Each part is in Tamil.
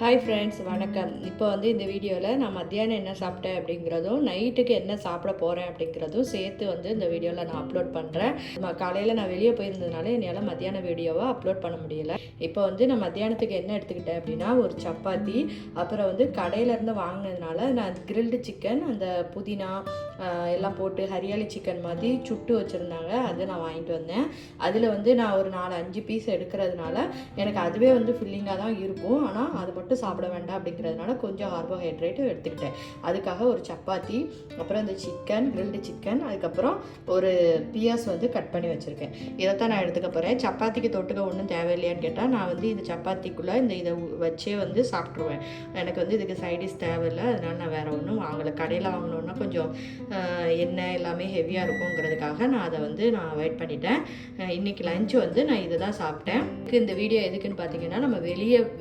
ஹாய் ஃப்ரெண்ட்ஸ், வணக்கம். இப்போ இந்த வீடியோவில் நான் மத்தியானம் என்ன சாப்பிட்டேன் அப்படிங்கிறதும் நைட்டுக்கு என்ன சாப்பிட போகிறேன் அப்படிங்கிறதும் சேர்த்து இந்த வீடியோவில் நான் அப்லோட் பண்ணுறேன். காலையில் நான் வெளியே போயிருந்ததுனால என்னால் மத்தியான வீடியோவை அப்லோட் பண்ண முடியல. இப்போ நான் மத்தியானத்துக்கு என்ன எடுத்துக்கிட்டேன் அப்படின்னா, ஒரு சப்பாத்தி, அப்புறம் கடையிலேருந்து வாங்கினதுனால நான் கிரில்டு சிக்கன், அந்த புதினா எல்லாம் போட்டு ஹரியாலி சிக்கன் மாதிரி சுட்டு வச்சுருந்தாங்க, அதை நான் வாங்கிட்டு வந்தேன். அதில் நான் ஒரு 4-5 பீஸ் எடுக்கிறதுனால எனக்கு அதுவே ஃபில்லிங்காக தான் இருக்கும். ஆனால் அது மட்டும் சாப்பிட வேண்டாம் அப்படிங்கிறதுனால கொஞ்சம் கார்போஹைட்ரேட்டும் எடுத்துக்கிட்டேன். அதுக்காக ஒரு சப்பாத்தி, அப்புறம் இந்த சிக்கன், கிரில்டு சிக்கன், அதுக்கப்புறம் ஒரு பியாஸ் கட் பண்ணி வச்சுருக்கேன். இதைத்தான் நான் எடுத்துக்க போகிறேன். சப்பாத்திக்கு தொட்டுக்க ஒன்றும் தேவையில்லையான்னு கேட்டால், நான் இந்த சப்பாத்திக்குள்ளே இதை வச்சே சாப்பிட்ருவேன். எனக்கு இதுக்கு சைடிஷ் தேவையில்லை, அதனால நான் வேறு ஒன்றும் வாங்கலை. கடையில் வாங்கினோன்னா கொஞ்சம் எண்ணெய் எல்லாமே ஹெவியாக இருக்குங்கிறதுக்காக நான் அதை நான் அவாய்ட் பண்ணிட்டேன். இன்றைக்கி லஞ்சு நான் இதை தான் சாப்பிட்டேன். இந்த வீடியோ எதுக்குன்னு பார்த்தீங்கன்னா, நம்ம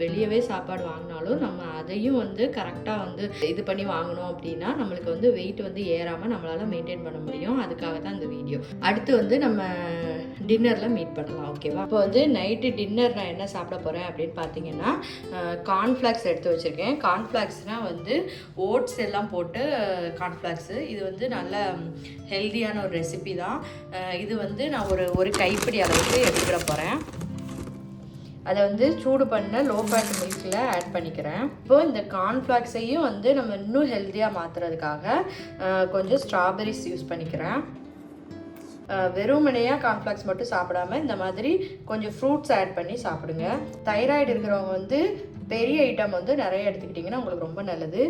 வெளியவே சாப்பாடு வாங்கினாலும் நம்ம அதையும் கரெக்டாக இது பண்ணி வாங்கணும் அப்படின்னா நம்மளுக்கு வெயிட் ஏறாமல் நம்மளால் மெயின்டைன் பண்ண முடியும். அதுக்காக தான் இந்த வீடியோ. அடுத்து நம்ம டின்னரில் மீட் பண்ணலாம், ஓகேவா? இப்போ நைட்டு டின்னர் நான் என்ன சாப்பிட போகிறேன் அப்படின்னு பார்த்தீங்கன்னா, கார்ன்ஃப்ளாக்ஸ் எடுத்து வச்சுருக்கேன். கார்ன்ஃப்ளாக்ஸ்னால் ஓட்ஸ் எல்லாம் போட்டு கார்ன்ஃப்ளாக்ஸு. இது நல்ல ஹெல்த்தியான ஒரு ரெசிபி தான். இது நான் ஒரு கைப்பிடி அளவுக்கு எடுத்துட போகிறேன். அதை சூடு பண்ண லோ ஃபேட் மில்கில் ஆட் பண்ணிக்கிறேன். இப்போது இந்த கார்ன்ஃப்ளாக்ஸையும் நம்ம இன்னும் ஹெல்த்தியாக மாற்றுறதுக்காக கொஞ்சம் ஸ்ட்ராபெரிஸ் யூஸ் பண்ணிக்கிறேன். வெறுமனையாக கார்ன்ஃப்ளாக்ஸ் மட்டும் சாப்பிடாம இந்த மாதிரி கொஞ்சம் ஃப்ரூட்ஸ் ஆட் பண்ணி சாப்பிடுங்க. தைராய்டு இருக்கிறவங்க பெரிய ஐட்டம் நிறைய எடுத்துக்கிட்டிங்கன்னா உங்களுக்கு ரொம்ப நல்லது.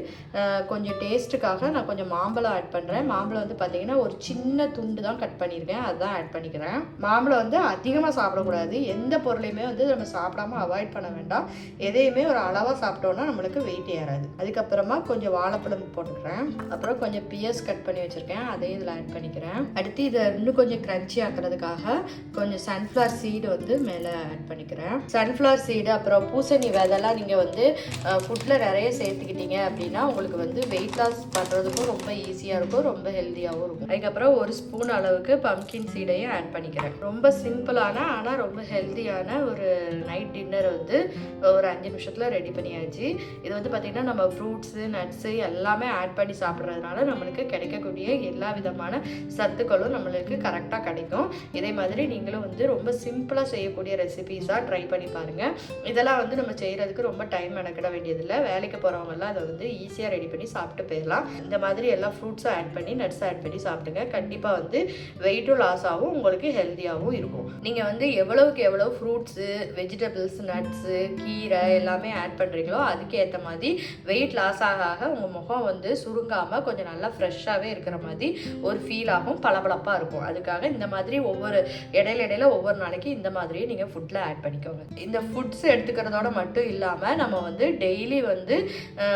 கொஞ்சம் டேஸ்ட்டுக்காக நான் கொஞ்சம் மாம்பழம் ஆட் பண்ணுறேன். மாம்பழம் பார்த்தீங்கன்னா ஒரு சின்ன துண்டு தான் கட் பண்ணியிருக்கேன், அதுதான் ஆட் பண்ணிக்கிறேன். மாம்பழம் அதிகமாக சாப்பிடக்கூடாது. எந்த பொருளையுமே நம்ம சாப்பிடாம அவாய்ட் பண்ண வேண்டாம். எதையுமே ஒரு அளவாக சாப்பிட்டோன்னா நம்மளுக்கு வெயிட் ஏறாது. அதுக்கப்புறமா கொஞ்சம் வாழைப்பழம் போட்டுக்கிறேன். அப்புறம் கொஞ்சம் பியர்ஸ் கட் பண்ணி வச்சுருக்கேன், அதையும் இதில் ஆட் பண்ணிக்கிறேன். அடுத்து இதை இன்னும் கொஞ்சம் க்ரன்ச்சி ஆக்கிறதுக்காக கொஞ்சம் சன்ஃப்ளவர் சீடு மேலே ஆட் பண்ணிக்கிறேன். சன்ஃப்ளவர் சீடு அப்புறம் பூசணி விதெல்லாம் நீங்கள் ஃபுட்டில் நிறைய சேர்த்துக்கிட்டீங்க அப்படின்னா உங்களுக்கு வெயிட் லாஸ் பண்ணுறதுக்கும் ரொம்ப ஈஸியாக இருக்கும், ரொம்ப ஹெல்த்தியாகவும் இருக்கும். அதுக்கப்புறம் ஒரு ஸ்பூன் அளவுக்கு பம்கின் சீடையும் ஆட் பண்ணிக்கிறேன். ரொம்ப சிம்பிளான ஆனால் ரொம்ப ஹெல்த்தியான ஒரு நைட் டின்னர் ஒரு 5 நிமிஷத்தில் ரெடி பண்ணியாச்சு. இது பார்த்திங்கன்னா நம்ம ஃப்ரூட்ஸு, நட்ஸு எல்லாமே ஆட் பண்ணி சாப்பிட்றதுனால நம்மளுக்கு கிடைக்கக்கூடிய எல்லா விதமான சத்துக்களும் நம்மளுக்கு கரெக்டாக கிடைக்கும். இதே மாதிரி நீங்களும் ரொம்ப சிம்பிளாக செய்யக்கூடிய ரெசிபீஸாக ட்ரை பண்ணி பாருங்கள். இதெல்லாம் நம்ம செய்கிறதுக்கு ரொம்ப டைம் மெனக்கிட வேண்டியதில்லை. வேலைக்கு போகிறவங்கலாம் அதை ஈஸியாக ரெடி பண்ணி சாப்பிட்டு போயிடலாம். இந்த மாதிரி எல்லா ஃப்ரூட்ஸும் ஆட் பண்ணி நட்ஸ் ஆட் பண்ணி சாப்பிடுங்க. கண்டிப்பாக வெயிட்டும் லாஸ் ஆகும், உங்களுக்கு ஹெல்த்தியாகவும் இருக்கும். நீங்கள் எவ்வளவுக்கு எவ்வளோ ஃப்ரூட்ஸு, வெஜிடபிள்ஸ், நட்ஸு, கீரை எல்லாமே ஆட் பண்ணுறீங்களோ அதுக்கு ஏற்ற மாதிரி வெயிட் லாஸ் ஆக உங்கள் முகம் சுருங்காமல் கொஞ்சம் நல்லா ஃப்ரெஷ்ஷாகவே இருக்கிற மாதிரி ஒரு ஃபீல் ஆகும், பளபளப்பாக இருக்கும். அதுக்காக இந்த மாதிரி ஒவ்வொரு இடையில ஒவ்வொரு நாளைக்கு இந்த மாதிரியே நீங்கள் ஃபுட்டில் ஆட் பண்ணிக்கோங்க. இந்த ஃபுட்ஸ் எடுத்துக்கிறதோட மட்டும் இல்லாமல் நம்ம டெய்லி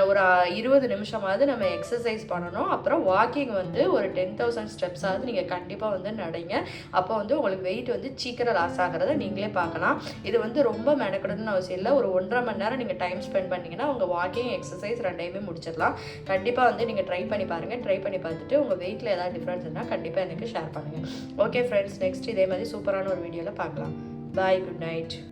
ஒரு 20 நிமிஷமாவது நம்ம எக்ஸசைஸ் பண்ணணும். அப்புறம் வாக்கிங் ஒரு 10,000 ஸ்டெப்ஸாவது நீங்கள் கண்டிப்பாக நடங்க. அப்போ உங்களுக்கு வெயிட் சீக்கிரம் லாஸ் ஆகிறத நீங்களே பார்க்கலாம். இது ரொம்ப மெனக்கிடணும்னு அவசியம் இல்லை. ஒரு 1.5 மணி நேரம் நீங்கள் டைம் ஸ்பெண்ட் பண்ணிங்கன்னா உங்கள் வாக்கிங், எக்ஸசைஸ் ரெண்டையுமே முடிச்சிடலாம். கண்டிப்பாக நீங்கள் ட்ரை பண்ணி பாருங்கள். ட்ரை பண்ணி பார்த்துட்டு உங்கள் வெயிட்டில் ஏதாவது டிஃப்ரென்ஸ் இருந்தால் கண்டிப்பாக எனக்கு ஷேர் பண்ணுங்கள். ஓகே ஃப்ரெண்ட்ஸ், நெக்ஸ்ட் இதே மாதிரி சூப்பரான ஒரு வீடியோவில் பார்க்கலாம். பாய், குட் நைட்.